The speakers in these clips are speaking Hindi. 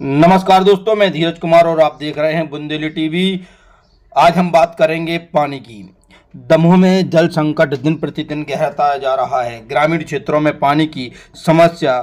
नमस्कार दोस्तों, मैं धीरज कुमार और आप देख रहे हैं बुंदेली टीवी। आज हम बात करेंगे पानी की। दमोह में जल संकट दिन प्रतिदिन गहराता जा रहा है। ग्रामीण क्षेत्रों में पानी की समस्या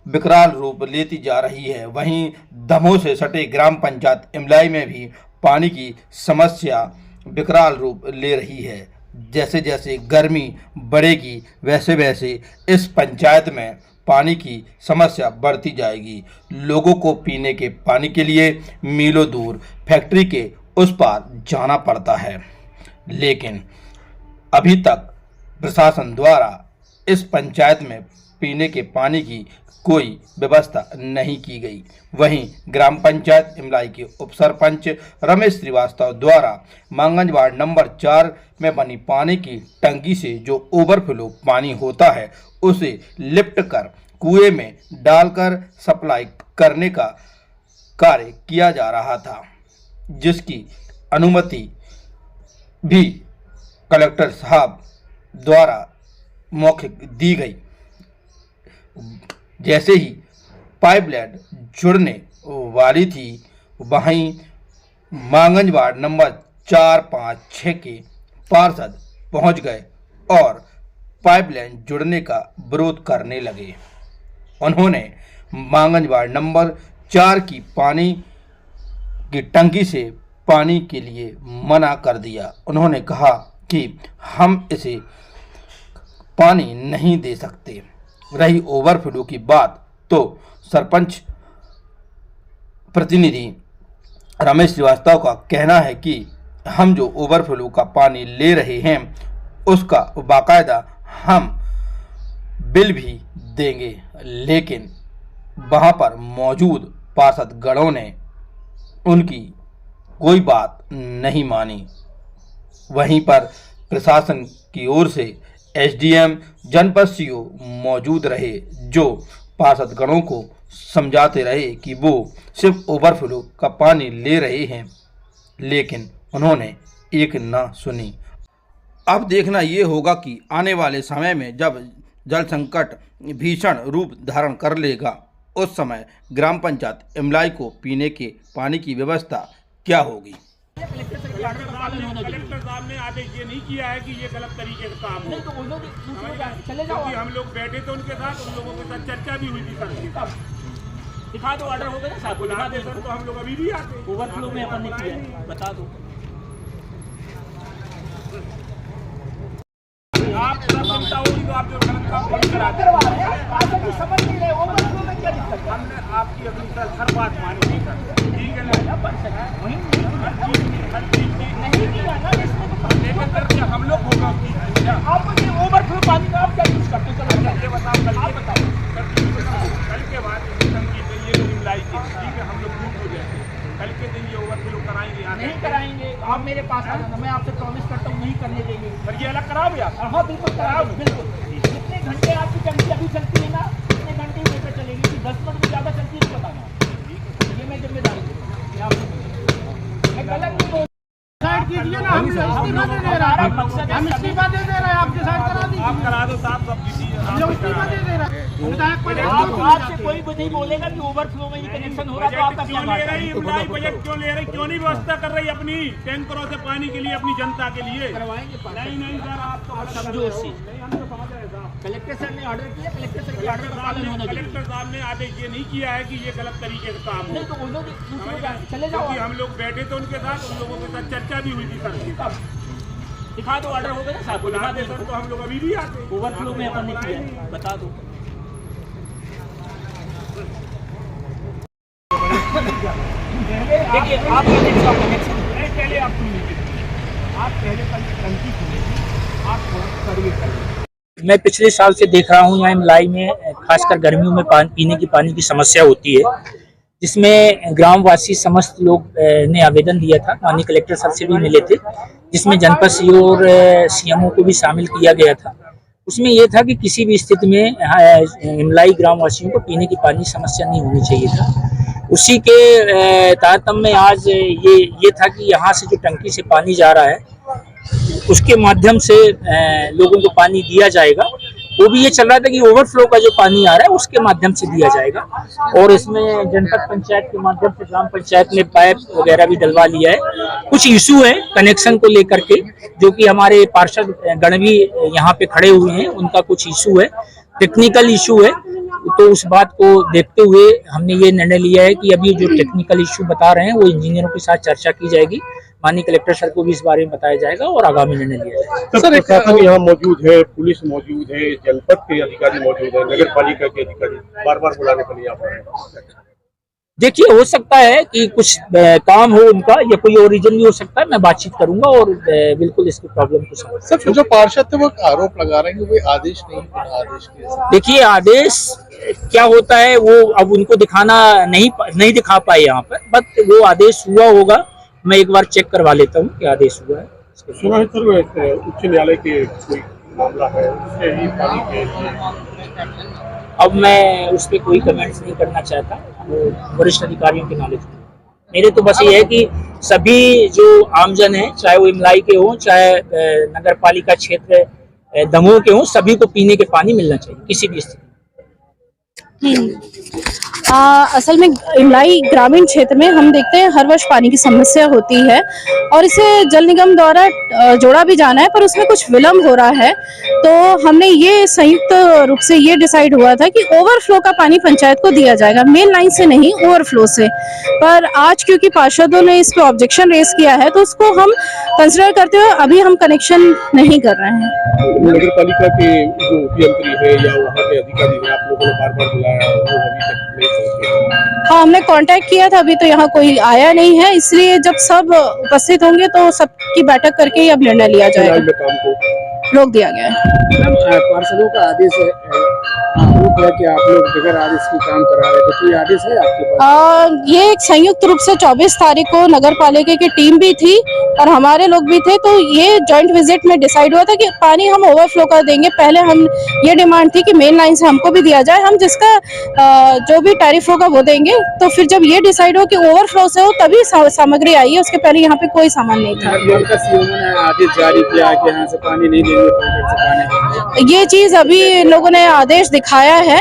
विकराल रूप लेती जा रही है। वहीं दमोह से सटे ग्राम पंचायत इमलाई में भी पानी की समस्या विकराल रूप ले रही है। जैसे जैसे गर्मी बढ़ेगी वैसे वैसे इस पंचायत में पानी की समस्या बढ़ती जाएगी। लोगों को पीने के पानी के लिए मीलों दूर फैक्ट्री के उस पार जाना पड़ता है, लेकिन अभी तक प्रशासन द्वारा इस पंचायत में पीने के पानी की कोई व्यवस्था नहीं की गई। वहीं ग्राम पंचायत इमलाई के उप सरपंच रमेश श्रीवास्तव द्वारा मांगंज वार्ड नंबर 4 में बनी पानी की टंकी से जो ओवरफ्लो पानी होता है उसे लिफ्ट कर कुएं में डालकर सप्लाई करने का कार्य किया जा रहा था, जिसकी अनुमति भी कलेक्टर साहब द्वारा मौखिक दी गई। जैसे ही पाइपलाइन जुड़ने वाली थी, वहीं मांगंज वार्ड नंबर 4, 5, 6 के पार्षद पहुंच गए और पाइपलाइन जुड़ने का विरोध करने लगे। उन्होंने मांगंज वार्ड नंबर 4 की पानी की टंकी से पानी के लिए मना कर दिया। उन्होंने कहा कि हम इसे पानी नहीं दे सकते। रही ओवरफ्लो की बात, तो सरपंच प्रतिनिधि रमेश श्रीवास्तव का कहना है कि हम जो ओवरफ्लो का पानी ले रहे हैं उसका बाकायदा हम बिल भी देंगे, लेकिन वहां पर मौजूद पार्षद गणों ने उनकी कोई बात नहीं मानी। वहीं पर प्रशासन की ओर से एसडीएम जनपद सीओ मौजूद रहे, जो पार्षद गणों को समझाते रहे कि वो सिर्फ ओवरफ्लो का पानी ले रहे हैं, लेकिन उन्होंने एक ना सुनी। अब देखना ये होगा कि आने वाले समय में जब जल संकट भीषण रूप धारण कर लेगा, उस समय ग्राम पंचायत इमलाई को पीने के पानी की व्यवस्था क्या होगी। कलेक्टर साहब ने आदेश ये नहीं किया है कि ये गलत तरीके का काम हो। तो चले जाओ। हम लोग बैठे थे उनके साथ, उन लोगों के साथ चर्चा भी हुई थी सर के साथ। दिखा दो, ऑर्डर हो गया साहब, दिखा दे सर, तो हम लोग अभी भी आते। ओवरफ्लो में अपन ने किया है, बता दो। आप सब चिंता होगी तो आप जो गलत काम करा रहे हैं, समझ नहीं रहे ओवरफ्लो में क्या दिक्कत है। हमने आपकी अपनी सर हर बात मानी नहीं सर, ठीक है ना, हर चीज नहीं किया ना, लेकिन सर हम लोग होगा आपको ये ओवरफ्लो पानी का आप क्या यूज करते हो, ये बताओ। कल के बाद टंकी से ये लोग इमलाई के, ठीक है, हम लोग दूर हो जाएंगे। कल के दिन ये ओवरफ्लो कराएंगे, नहीं कराएंगे। आप मेरे पास आना, मैं आपसे प्रॉमिस करता हूँ नहीं करने देंगे। सर ये अलग कराओ यार। हाँ बिल्कुल कराओ, बिल्कुल। कितने घंटे आपकी टंकी अभी चलती है ना, कितने घंटे लेकर चलेगी, कि 10 मिनट में ज़्यादा चलती है तो बताना। ये मैं जिम्मेदारी मैं गलत नहीं बोल कीजिए ना, हम इस्तीफा दे दे रहे हैं, हम इस्तीफा दे दे रहे हैं, आपके साथ करा दीजिए। आप करा दो साहब, सब हम लोग इस्तीफा दे दे रहे हैं। आपसे कोई नहीं बोलेगा कि ओवरफ्लो में ही कनेक्शन हो रहा है, तो आपका क्या बात है? बजट क्यों ले रही, क्यों नहीं व्यवस्था कर रही अपनी टैंकरों से पानी के लिए, अपनी जनता के लिए करवाएंगे। नहीं सर, आप तो समझो इसी। हम तो समझ रहे साहब। कलेक्टर सर ने ऑर्डर किया, कलेक्टर सर के ऑर्डर का पालन होना चाहिए। कलेक्टर साहब ने आदेश ये नहीं किया है कि ये गलत तरीके का काम हो। नहीं तो वो लोग चले जाओ। क्योंकि हम लोग बैठे थे उनके साथ, उन लोगों के साथ चर्चा भी हुई थी सर के साथ। दिखा दो, ऑर्डर हो गया साहब, दिखा दे सर, तो हम लोग अभी भी आते। ओवरफ्लो में अपन ने किया है, बता दो। देखिए आप कनेक्शन पहले आप सुनिए, आप पहले टंकी खुलेगी, आप सर्वे करिए। मैं पिछले साल से देख रहा हूँ यहाँ इमलाई में खासकर गर्मियों में पीने की पानी की समस्या होती है, जिसमें ग्रामवासी समस्त लोग ने आवेदन दिया था। माननीय कलेक्टर सर से भी मिले थे, जिसमें जनपद सीओ और सीएमओ को भी शामिल किया गया था। उसमें यह था कि किसी भी स्थिति में इमलाई ग्रामवासियों को पीने की पानी समस्या नहीं होनी चाहिए था। उसी के तारतम्य में आज ये था कि यहाँ से जो टंकी से पानी जा रहा है उसके माध्यम से लोगों को पानी दिया जाएगा, वो भी ये चल रहा था कि ओवरफ्लो का जो पानी आ रहा है उसके माध्यम से दिया जाएगा। और इसमें जनपद पंचायत के माध्यम से ग्राम पंचायत ने पाइप वगैरह भी डलवा लिया है। कुछ इशू है कनेक्शन को लेकर के, जो कि हमारे पार्षद गण भी यहाँ पे खड़े हुए हैं, उनका कुछ इशू है, टेक्निकल इशू है। तो उस बात को देखते हुए हमने ये निर्णय लिया है कि अभी जो टेक्निकल इशू बता रहे हैं वो इंजीनियरों के साथ चर्चा की जाएगी, माननीय कलेक्टर सर को भी इस बारे में बताया जाएगा और आगामी निर्णय लिया जाएगा। सर, प्रशासन यहाँ मौजूद है, पुलिस मौजूद है, जनपद के अधिकारी मौजूद है, नगर पालिका के अधिकारी बार बार बुलाने पर नहीं आ पा रहे। देखिए, हो सकता है कि कुछ काम हो उनका या कोई और रीजन भी हो सकता है, मैं बातचीत करूंगा और बिल्कुल इसकी प्रॉब्लम को समझ। सर, जो पार्षद थे वो आरोप लगा रहे हैं कि कोई आदेश नहीं बना, आदेश के। देखिए, आदेश क्या होता है वो अब उनको दिखाना नहीं दिखा पाए यहाँ पर, बट वो आदेश हुआ होगा। मैं एक बार चेक करवा लेता हूँ कि आदेश हुआ है। सुना है सर, उच्च न्यायालय के कोई मामला है, उससे ही पानी के। अब मैं उस पर कोई कमेंट्स नहीं करना चाहता, वो वरिष्ठ अधिकारियों के नॉलेज में। मेरे तो बस ये है कि सभी जो आमजन है, चाहे वो इमलाई के हों, चाहे नगर पालिका क्षेत्र दमोह के हों, सभी को पीने के पानी मिलना चाहिए किसी भी स्थिति में। असल में इमलाई ग्रामीण क्षेत्र में हम देखते हैं हर वर्ष पानी की समस्या होती है और इसे जल निगम द्वारा जोड़ा भी जाना है, पर उसमें कुछ विलम्ब हो रहा है। तो हमने ये संयुक्त रूप से ये डिसाइड हुआ था कि ओवरफ्लो का पानी पंचायत को दिया जाएगा, मेन लाइन से नहीं, ओवरफ्लो से। पर आज क्योंकि पार्षदों ने इस पे ऑब्जेक्शन रेज किया है तो उसको हम कंसिडर करते हुए अभी हम कनेक्शन नहीं कर रहे हैं। नगर पालिका के जो अभियंत्री है या वहाँ के अधिकारी है, आप लोगों ने बार बार बुलाया, वो अभी तक नहीं पहुंचे। हाँ, हमने कांटेक्ट किया था, अभी तो यहाँ कोई आया नहीं है, इसलिए जब सब उपस्थित होंगे तो सबकी बैठक करके ही अब निर्णय लिया जाएगा। काम को रोक दिया गया है। पार्षदों का आदेश है, आरोप है कि आप लोग बगैर आदेश की काम करा रहे, तो कोई आदेश है आपके पास? ये एक संयुक्त रूप से 24 तारीख को नगर पालिका की टीम भी थी और हमारे लोग भी थे, तो ये जॉइंट विजिट में डिसाइड हुआ था कि पानी हम ओवरफ्लो कर देंगे। पहले हम ये डिमांड थी कि मेन लाइन से हमको भी दिया जाए, हम जिसका जो भी टैरिफ होगा वो देंगे। तो फिर जब ये डिसाइड हो कि ओवरफ्लो से हो तभी सामग्री आई है, उसके पहले यहाँ पे कोई सामान नहीं था। ने आदेश जारी किया कि यहाँ से पानी नहीं देंगे, ये चीज अभी इन लोगों ने आदेश दिखाया है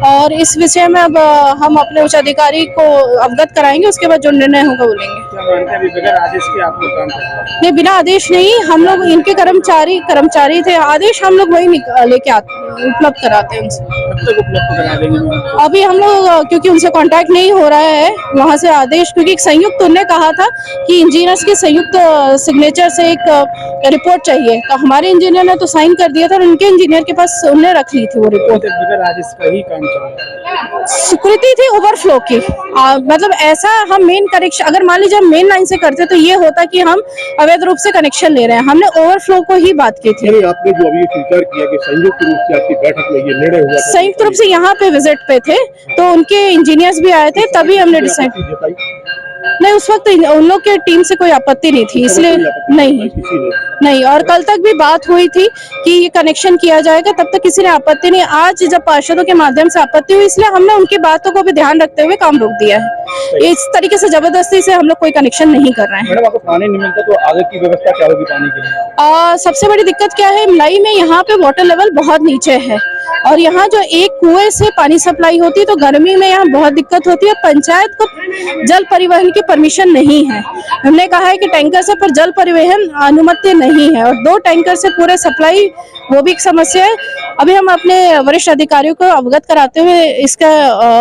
और इस विषय में अब हम अपने उच्च अधिकारी को अवगत कराएंगे, उसके बाद जो निर्णय होगा वो लेंगे। क्या मानते हैं बगैर आदेश के आप लोग काम कर रहे हैं? नहीं, बिना आदेश नहीं, हम लोग इनके कर्मचारी थे, आदेश हम लोग वही लेके आते, उपलब्ध कराते हैं उनसे। कब तक उपलब्ध करा देंगे? अभी हम लोग क्योंकि उनसे कांटेक्ट नहीं हो रहा है वहाँ से आदेश, क्योंकि एक संयुक्त उन्होंने कहा था कि इंजीनियर्स के संयुक्त सिग्नेचर से एक रिपोर्ट चाहिए, तो हमारे इंजीनियर ने तो साइन कर दिया था और उनके इंजीनियर के पास उन्होंने रख ली थी वो रिपोर्ट। बगैर आदेश का ही काम चल रहा है। स्वीकृति थी ओवरफ्लो की, मतलब ऐसा हम मेन कनेक्शन, अगर मान लीजिए हम मेन लाइन से करते तो ये होता कि हम अवैध रूप से कनेक्शन ले रहे हैं, हमने ओवरफ्लो को ही बात की थी। आपने जो अभी स्वीकार किया कि संयुक्त रूप से आपकी बैठक में ये निर्णय हुआ, संयुक्त रूप से यहाँ पे विजिट पे थे तो उनके इंजीनियर्स भी आए थे, तभी हमने डिसाइड। नहीं, उस वक्त उन लोग के टीम से कोई आपत्ति नहीं थी, इसलिए नहीं। और कल तक भी बात हुई थी कि ये कनेक्शन किया जाएगा, तब तक किसी ने आपत्ति नहीं। आज जब पार्षदों के माध्यम से आपत्ति हुई, इसलिए हमने उनकी बातों को भी ध्यान रखते हुए काम रोक दिया है। इस तरीके से जबरदस्ती से हम लोग कोई कनेक्शन नहीं कर रहे हैं। मैडम, आपको पानी नहीं मिलता तो आगे की व्यवस्था क्या होगी पानी के लिए? सबसे बड़ी दिक्कत क्या है, इमलाई में यहाँ पे वाटर लेवल बहुत नीचे है और यहाँ जो एक कुएं से पानी सप्लाई होती है तो गर्मी में यहाँ बहुत दिक्कत होती है। पंचायत को जल परिवहन की परमिशन नहीं है, हमने कहा है कि टैंकर से, पर जल परिवहन अनुमति नहीं है और 2 टैंकर से पूरे सप्लाई, वो भी एक समस्या है। अभी हम अपने वरिष्ठ अधिकारियों को अवगत कराते हुए इसका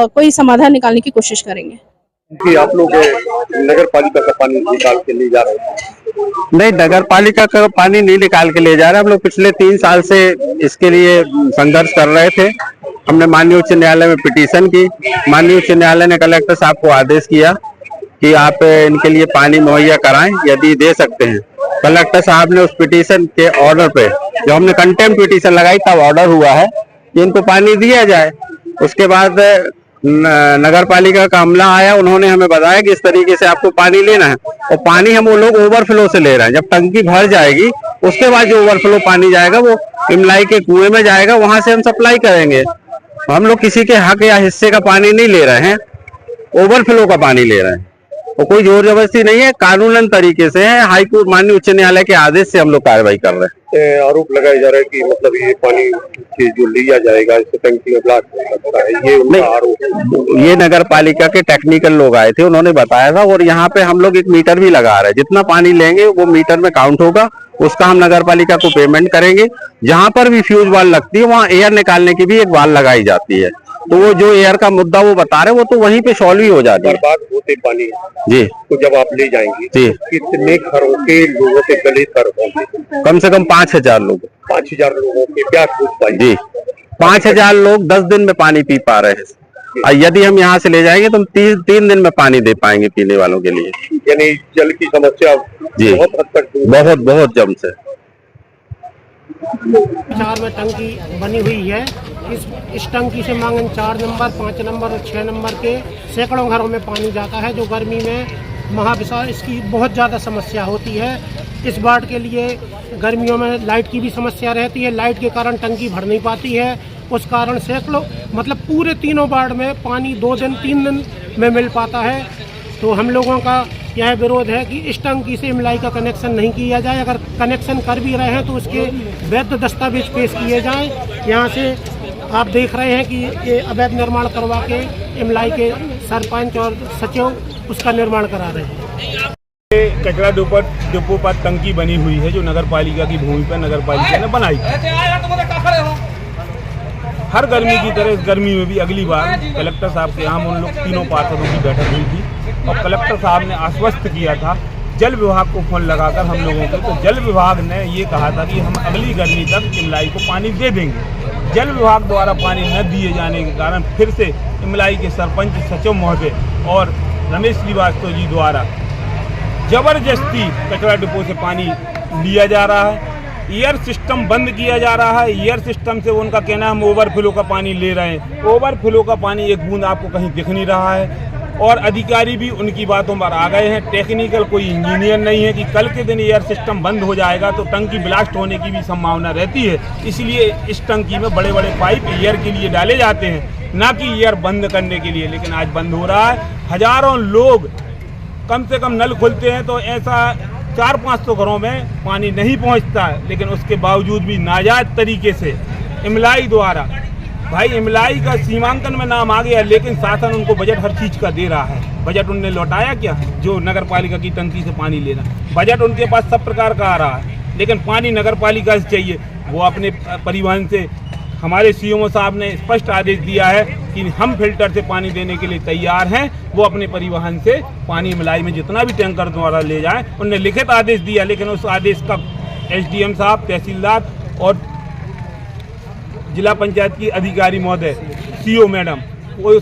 कोई समाधान निकालने की कोशिश करेंगे। कि आप लोग नगर पालिका का पानी निकाल के ले जा रहे हैं? नहीं, नगर पालिका का पानी नहीं निकाल के ले जा रहे। हम लोग पिछले 3 साल से इसके लिए संघर्ष कर रहे थे। हमने माननीय उच्च न्यायालय में पिटीशन की, माननीय उच्च न्यायालय ने कलेक्टर साहब को आदेश किया कि आप इनके लिए पानी मुहैया कराएं, यदि दे सकते हैं। कलेक्टर साहब ने उस पिटीशन के ऑर्डर पे, जो हमने कंटेम्प्ट पिटीशन लगाई तब ऑर्डर हुआ है कि इनको पानी दिया जाए। उसके बाद नगर पालिका का अमला आया, उन्होंने हमें बताया कि इस तरीके से आपको पानी लेना है और पानी हम वो लोग ओवरफ्लो से ले रहे हैं। जब टंकी भर जाएगी उसके बाद जो ओवरफ्लो पानी जाएगा वो इमलाई के कुएं में जाएगा, वहां से हम सप्लाई करेंगे। हम लोग किसी के हक या हिस्से का पानी नहीं ले रहे हैं, ओवरफ्लो का पानी ले रहे हैं। और कोई जोर जबरदस्ती नहीं है, कानूनन तरीके से है। हाईकोर्ट, माननीय उच्च न्यायालय के आदेश से हम लोग कार्रवाई कर रहे हैं। आरोप लगाया जा रहा है कि मतलब ये पानी की जो लिया जाएगा इससे टंकी में ब्लॉक हो सकता है, ये उनका आरोप। ये नगर पालिका के टेक्निकल लोग आए थे, उन्होंने बताया था। और यहाँ पे हम लोग एक मीटर भी लगा रहे हैं, जितना पानी लेंगे वो मीटर में काउंट होगा, उसका हम नगर पालिका को पेमेंट करेंगे। जहाँ पर भी फ्यूज वाल लगती है वहाँ एयर निकालने की भी एक वाल लगाई जाती है, तो वो जो एयर का मुद्दा वो बता रहे वो तो वहीं पे सॉल्व ही हो जाती है। बर्बाद होते पानी जी, तो जब आप ले जाएंगे जी, कितने घरों के लोगों के गले तर होंगे? कम से कम 5000 लोग। 5000 लोगों के प्यास बुझ पाएगी जी, 5000 लोग 10 दिन में पानी पी पा रहे हैं, और यदि हम यहाँ से ले जाएंगे तो हम 3 दिन में पानी दे पाएंगे पीने वालों के लिए। यानी जल की समस्या जी बहुत हद तक बहुत जम से। 4 में टंकी बनी हुई है। इस टंकी से मांगन 4 नंबर, 5 नंबर और 6 नंबर के सैकड़ों घरों में पानी जाता है, जो गर्मी में महाविशाल इसकी बहुत ज़्यादा समस्या होती है। इस वार्ड के लिए गर्मियों में लाइट की भी समस्या रहती है, लाइट के कारण टंकी भर नहीं पाती है। उस कारण सैकड़ों मतलब पूरे तीनों वार्ड में पानी 2 दिन 3 दिन में मिल पाता है। तो हम लोगों का यह विरोध है कि इस टंकी से इमलाई का कनेक्शन नहीं किया जाए। अगर कनेक्शन कर भी रहे हैं तो उसके वैध दस्तावेज पेश किए जाएं। यहाँ से आप देख रहे हैं कि ये अवैध निर्माण करवा के इमलाई के सरपंच और सचिव उसका निर्माण करा रहे हैं। कचरा डिपो पर टंकी बनी हुई है जो नगर पालिका की भूमि पर नगर पालिका ने बनाई। हर गर्मी की तरह इस गर्मी में भी अगली बार कलेक्टर साहब के यहाँ उन लोग तीनों पार्षदों की बैठक हुई थी और कलेक्टर साहब ने आश्वस्त किया था जल विभाग को फोन लगाकर हम लोगों को, तो जल विभाग ने ये कहा था कि हम अगली गर्मी तक इमलाई को पानी दे देंगे। जल विभाग द्वारा पानी न दिए जाने के कारण फिर से इमलाई के सरपंच सचिव महोदय और रमेश श्रीवास्तव जी द्वारा जबरदस्ती कचरा डिपो से पानी लिया जा रहा है। एयर सिस्टम बंद किया जा रहा है। एयर सिस्टम से उनका कहना है हम ओवरफ्लो का पानी ले रहे हैं। ओवरफ्लो का पानी एक बूंद आपको कहीं दिख नहीं रहा है और अधिकारी भी उनकी बातों पर आ गए हैं। टेक्निकल कोई इंजीनियर नहीं है कि कल के दिन एयर सिस्टम बंद हो जाएगा तो टंकी ब्लास्ट होने की भी संभावना रहती है। इसलिए इस टंकी में बड़े बड़े पाइप एयर के लिए डाले जाते हैं, ना कि एयर बंद करने के लिए। लेकिन आज बंद हो रहा है। हजारों लोग कम से कम नल खोलते हैं तो ऐसा 400-500 घरों में पानी नहीं पहुंचता है, लेकिन उसके बावजूद भी नाजायज तरीके से इमलाई द्वारा, भाई इमलाई का सीमांकन में नाम आ गया लेकिन शासन उनको बजट हर चीज़ का दे रहा है। बजट उनने लौटाया क्या? जो नगर पालिका की टंकी से पानी लेना, बजट उनके पास सब प्रकार का आ रहा है, लेकिन पानी नगर पालिका से चाहिए। वो अपने परिवहन से, हमारे सीएमओ साहब ने स्पष्ट आदेश दिया है कि हम फिल्टर से पानी देने के लिए तैयार हैं। वो अपने परिवहन से पानी इमलाई में जितना भी टैंकर द्वारा ले जाएं, उन्होंने लिखित आदेश दिया, लेकिन उस आदेश का एसडीएम साहब, तहसीलदार और जिला पंचायत की अधिकारी महोदय, सीओ मैडम, वो